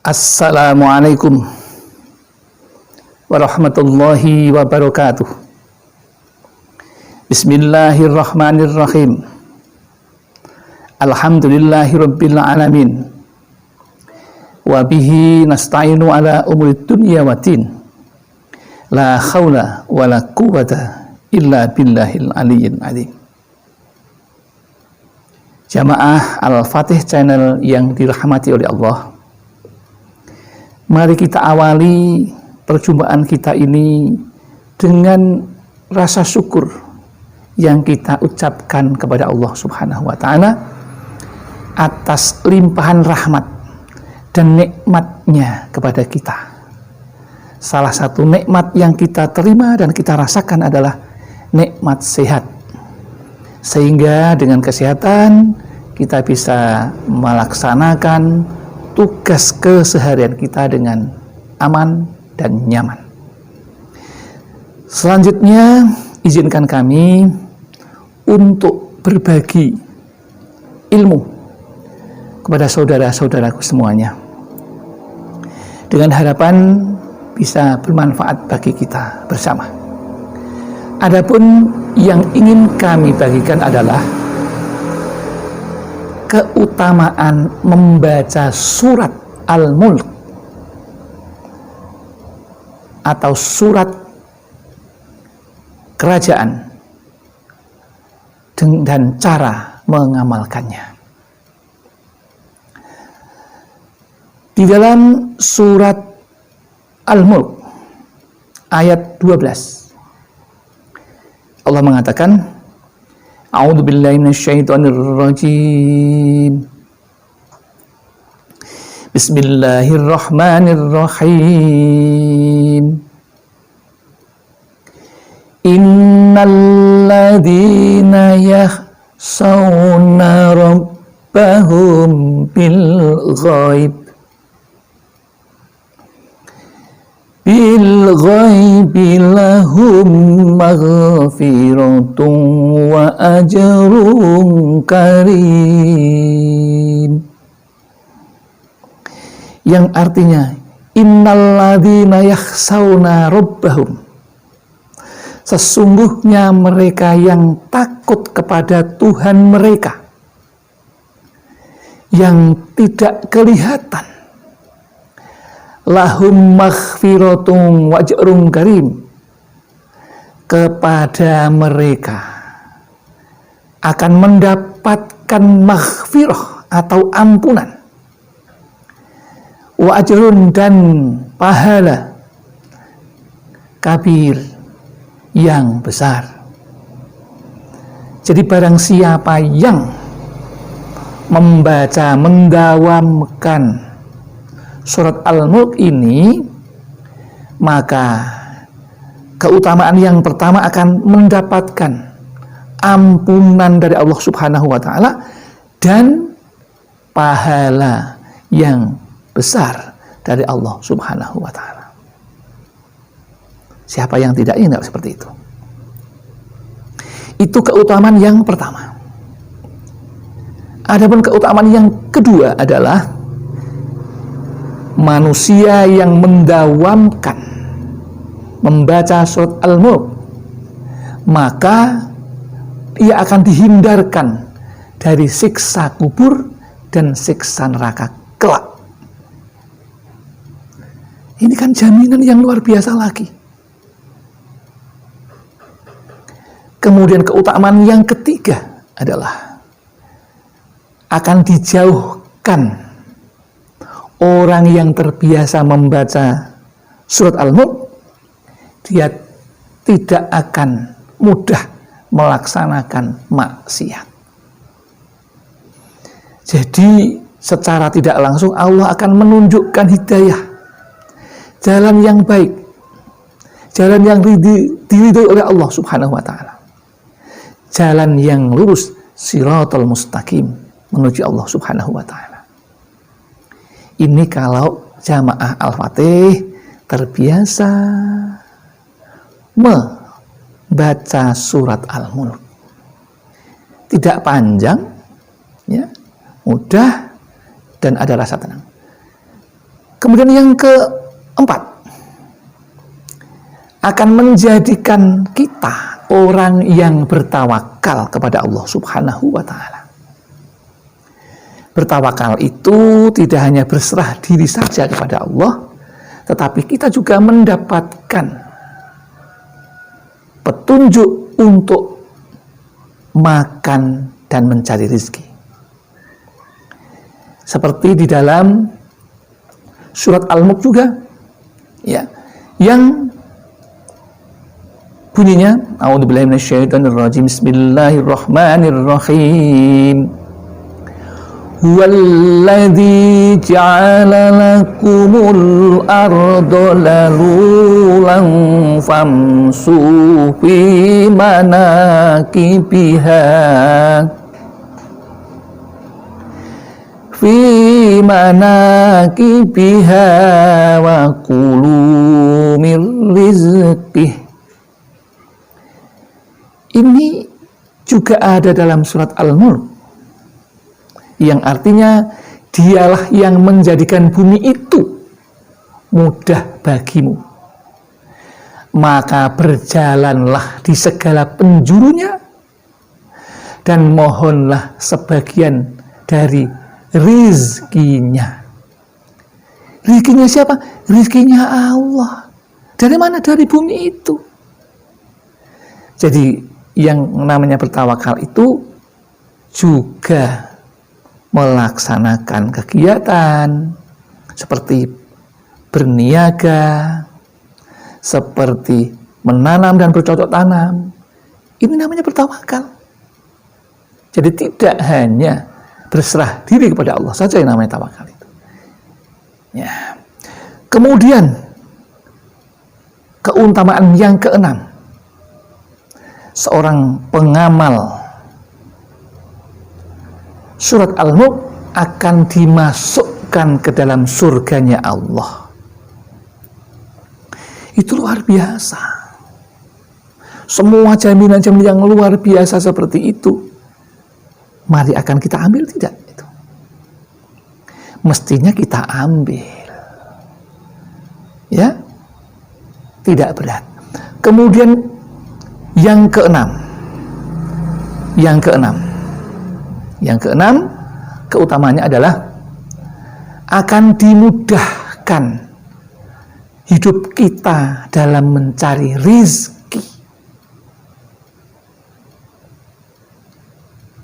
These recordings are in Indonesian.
Assalamualaikum warahmatullahi wabarakatuh. Bismillahirrahmanirrahim. Alhamdulillahirabbil alamin. Wa bihi nasta'inu ala umurid dunya waddin. La haula wala quwwata illa billahil aliyyil azim. Jamaah Al-Fatih Channel yang dirahmati oleh Allah. Mari kita awali perjumpaan kita ini dengan rasa syukur yang kita ucapkan kepada Allah Subhanahu wa Ta'ala atas limpahan rahmat dan nikmatnya kepada kita. Salah satu nikmat yang kita terima dan kita rasakan adalah nikmat sehat, sehingga dengan kesehatan kita bisa melaksanakan tugas keseharian kita dengan aman dan nyaman. Selanjutnya, izinkan kami untuk berbagi ilmu kepada saudara-saudaraku semuanya, dengan harapan bisa bermanfaat bagi kita bersama. Adapun yang ingin kami bagikan adalah keutamaan membaca surat Al-Mulk atau surat kerajaan dan cara mengamalkannya. Di dalam surat Al-Mulk ayat 12 Allah mengatakan, A'udzu billahi minasyaitonir rajim. Bismillahirrahmanirrahim. Innal ladzina yakhshawna rabbahum bil ghaibi lahum maghfiratun wa ajrun karim. Yang artinya, innal ladzina yakhshawna rabbahum, sesungguhnya mereka yang takut kepada Tuhan mereka, yang tidak kelihatan, lahum maghfiratun wa ajrun karim, kepada mereka akan mendapatkan maghfirah atau ampunan, wa ajrun dan pahala kabir yang besar. Jadi barang siapa yang membaca, mendawamkan surat Al-Mulk ini, maka keutamaan yang pertama akan mendapatkan ampunan dari Allah Subhanahu wa Ta'ala dan pahala yang besar dari Allah Subhanahu wa Ta'ala. Siapa yang tidak ingin seperti itu? Itu keutamaan yang pertama. Adapun keutamaan yang kedua adalah manusia yang mendawamkan membaca surat Al-Mulk, maka ia akan dihindarkan dari siksa kubur dan siksa neraka kelak. Ini kan jaminan yang luar biasa lagi. Kemudian keutamaan yang ketiga adalah akan dijauhkan orang yang terbiasa membaca surat Al-Mulk, dia tidak akan mudah melaksanakan maksiat. Jadi secara tidak langsung Allah akan menunjukkan hidayah, jalan yang baik, jalan yang diridhoi oleh Allah Subhanahu wa Ta'ala, jalan yang lurus, siratal mustaqim, menuju Allah Subhanahu wa Ta'ala. Ini kalau jamaah Al-Fatih terbiasa membaca surat Al-Mulk. Tidak panjang, ya, mudah, dan ada rasa tenang. Kemudian yang keempat, akan menjadikan kita orang yang bertawakal kepada Allah Subhanahu wa Ta'ala. Bertawakal itu tidak hanya berserah diri saja kepada Allah, tetapi kita juga mendapatkan petunjuk untuk makan dan mencari rezeki. Seperti di dalam surat Al-Mulk juga, ya, yang bunyinya, A'udzubillahi minasyaitonirrajim, Bismillahirrahmanirrahim. Huwallazi ja'ala lakumul arda lalulan famsu fi manakibiha wa kulu min rizqih. Ini juga ada dalam surat Al-Mulk, yang artinya dialah yang menjadikan bumi itu mudah bagimu, maka berjalanlah di segala penjurunya dan mohonlah sebagian dari rizkinya. Rizkinya siapa? Rizkinya Allah. Dari mana? Dari bumi itu. Jadi yang namanya bertawakal itu juga melaksanakan kegiatan seperti berniaga, seperti menanam dan bercocok tanam. Ini namanya bertawakal. Jadi tidak hanya berserah diri kepada Allah saja yang namanya tawakal itu. Ya. Kemudian keutamaan yang keenam, seorang pengamal surat Al-Mulk akan dimasukkan ke dalam surganya Allah. Itu luar biasa. Semua jaminan-jaminan yang luar biasa seperti itu, mari akan kita ambil tidak? Itu mestinya kita ambil, ya, tidak berat. Kemudian yang keenam, keutamanya adalah akan dimudahkan hidup kita dalam mencari rizki.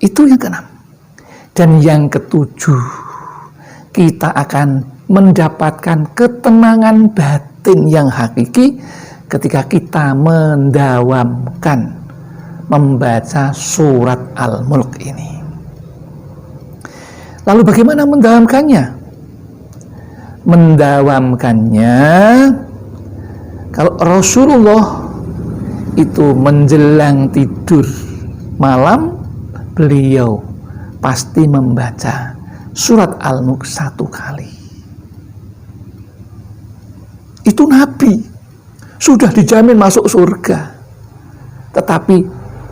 Itu yang keenam. Dan yang ketujuh, kita akan mendapatkan ketenangan batin yang hakiki ketika kita mendawamkan membaca surat Al-Mulk ini. Lalu bagaimana mendawamkannya? Mendawamkannya, kalau Rasulullah itu menjelang tidur malam, beliau pasti membaca surat Al-Mulk 1 kali. Itu Nabi, sudah dijamin masuk surga. Tetapi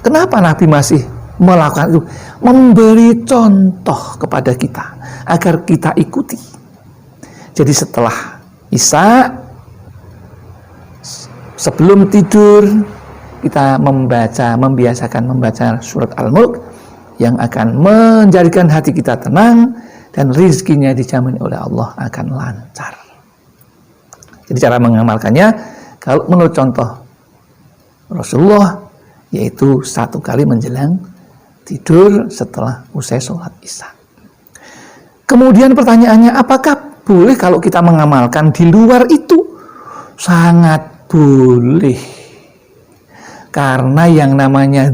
kenapa Nabi masih melakukan itu? Memberi contoh kepada kita agar kita ikuti. Jadi setelah Isya, sebelum tidur, kita membiasakan membaca surat Al-Mulk yang akan menjadikan hati kita tenang dan rizkinya dijamin oleh Allah akan lancar. Jadi cara mengamalkannya, kalau menurut contoh Rasulullah, yaitu 1 kali menjelang tidur setelah usai sholat Isya. Kemudian pertanyaannya, apakah boleh kalau kita mengamalkan di luar itu? Sangat boleh. Karena yang namanya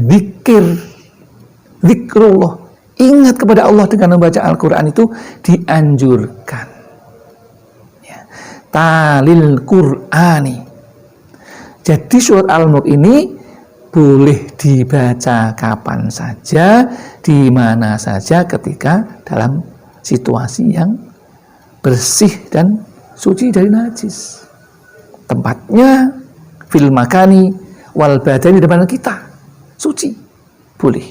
zikrullah, ingat kepada Allah dengan membaca Al-Quran itu dianjurkan. Ya. Talil Qur'ani. Jadi surat Al-Mulk ini boleh dibaca kapan saja, di mana saja, ketika dalam situasi yang bersih dan suci dari najis. Tempatnya fil makani wal badani, di depan kita suci, boleh.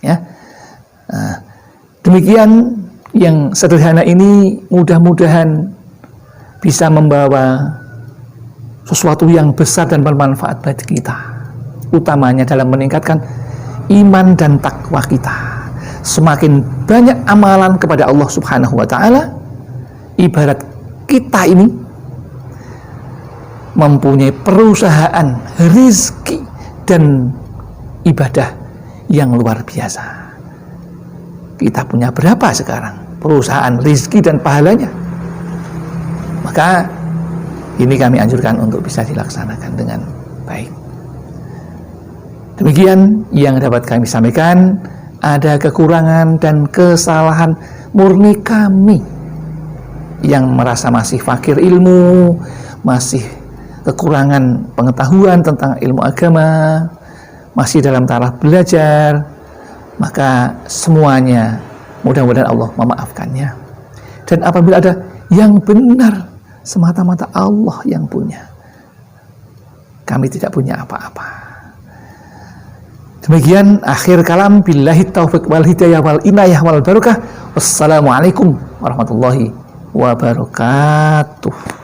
Ya, demikian yang sederhana ini mudah-mudahan bisa membawa sesuatu yang besar dan bermanfaat bagi kita, utamanya dalam meningkatkan iman dan takwa kita. Semakin banyak amalan kepada Allah Subhanahu wa Ta'ala, ibarat kita ini mempunyai perusahaan rizki dan ibadah yang luar biasa. Kita punya berapa sekarang perusahaan rizki dan pahalanya? Maka ini kami anjurkan untuk bisa dilaksanakan dengan baik. Demikian yang dapat kami sampaikan. Ada kekurangan dan kesalahan murni kami yang merasa masih fakir ilmu, masih kekurangan pengetahuan tentang ilmu agama, masih dalam taraf belajar, maka semuanya mudah-mudahan Allah memaafkannya. Dan apabila ada yang benar, semata-mata Allah yang punya, kami tidak punya apa-apa. Demikian akhir kalam, billahi taufiq wal hidayah wal inayah wal barakah. Wassalamualaikum warahmatullahi wabarakatuh.